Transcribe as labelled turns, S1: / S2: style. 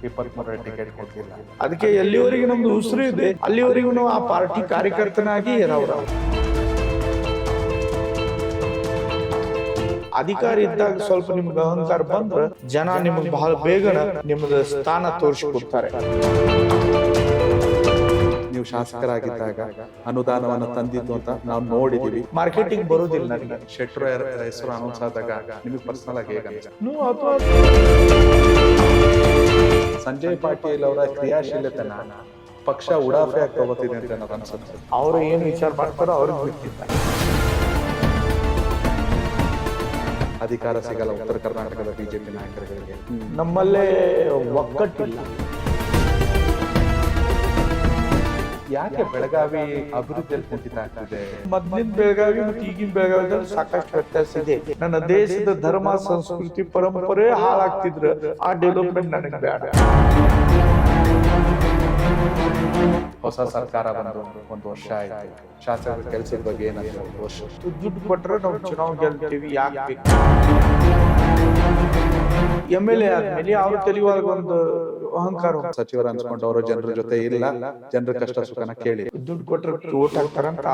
S1: 23 ticket ಕೊಟ್ಟಿಲ್ಲ.
S2: ಅದಕ್ಕೆ ಎಲ್ಲಿವರೆಗೂ ನಮ್ದು ಉಸಿರು ಇದೆ ಅಲ್ಲಿವರೆಗೂ ನಾವು ಆ ಪಾರ್ಟಿ ಕಾರ್ಯಕರ್ತನಾಗಿ ಇರೋರು. ಅಧಿಕಾರ ಇದ್ದಾಗ ಸ್ವಲ್ಪ ನಿಮ್ಗೆ ಅಹಂಕಾರ ಬಂದ್ರೆ ಜನ ನಿಮ್ಗೆ ಬಹಳ ಬೇಗನ ನಿಮ್ದು ಸ್ಥಾನ ತೋರಿಸಿಕೊಡ್ತಾರೆ.
S1: ನೀವು ಶಾಸಕರಾಗಿದ್ದಾಗ ಅನುದಾನವನ್ನು ತಂದಿದ್ದು ಅಂತ ನಾವು ನೋಡಿದೀವಿ.
S2: ಮಾರ್ಕೆಟಿಂಗ್ ಬರೋದಿಲ್ಲ ನನಗೆ.
S1: ಶೆಟ್ರು ಹೆಸರು ಅನೌನ್ಸ್ ಆದಾಗ ನಿಮಗೆ ಪರ್ಸನಲ್ ಆಗಿ ಹೇಗೆ ಅನ್ಸುತ್ತೆ?
S2: ಅಥವಾ
S1: ಸಂಜಯ್ ಪಾಟೀಲ್ ಅವರ ಕ್ರಿಯಾಶೀಲತೆನ ಪಕ್ಷ ಉಡಾಫೆ ಆಗಿ ತಗೋತಿದೆ ಅಂತ ಅನ್ನೋದು ಅನ್ಸುತ್ತೆ.
S2: ಅವರು ಏನು ವಿಚಾರ ಮಾಡ್ತಾರೋ ಅವ್ರಿಗೆ ಬಿಟ್ಟಿದ್ದಾರೆ.
S1: ಅಧಿಕಾರ ಸಿಗಲ್ಲ ಉತ್ತರ ಕರ್ನಾಟಕದ ಬಿಜೆಪಿ ನಾಯಕರುಗಳಿಗೆ.
S2: ನಮ್ಮಲ್ಲೇ ಒಕ್ಕಟ್ಟಿಲ್ಲ.
S1: ಯಾಕೆ ಬೆಳಗಾವಿ ಅಭಿವೃದ್ಧಿಯಲ್ಲಿ ಕುಂಠಿತ ಆಗ್ತಿದೆ?
S2: ಮೊದ್ಲಿನ ಬೆಳಗಾವಿ ಮತ್ತು ಈಗಿನ ಬೆಳಗಾವಿದಲ್ಲಿ ಸಾಕಷ್ಟು ವ್ಯತ್ಯಾಸ ಇದೆ. ನನ್ನ ದೇಶದ ಧರ್ಮ ಸಂಸ್ಕೃತಿ ಪರಂಪರೆ ಹಾಳಾಗ್ತಿದ್ರೆ ಆ ಡೆವಲಪ್ಮೆಂಟ್ ನನಗೆ ಬೇಡ.
S1: ಹೊಸ ಸರ್ಕಾರ ಬಂದು 1 ವರ್ಷ ಆಯ್ತು. ಶಾಸಕರ ಕೆಲಸದ ಬಗ್ಗೆ ಏನಾದ್ರು 1 ವರ್ಷ
S2: ದುಡ್ಡು ಕೊಟ್ರೆ ನಾವು ಚುನಾವ್ ಗೆಲ್ತೀವಿ, ಯಾಕೆ ಬೇಕು? MLA ಆದ್ಮೇಲೆ ಅವ್ರ ತಲೆಯೊಳಗೆ ಒಂದು ಅಹಂಕಾರ.
S1: ಸಚಿವರು ಅನ್ಸ್ಕೊಂಡು ಅವರು ಜನರ ಜೊತೆ ಇಲ್ಲ, ಜನರ ಕಷ್ಟ ಸುಖನ ಕೇಳಿ
S2: ದುಡ್ಡು ಕೊಟ್ರೆ ಓಟ್ ಹಾಕ್ತಾರಂತ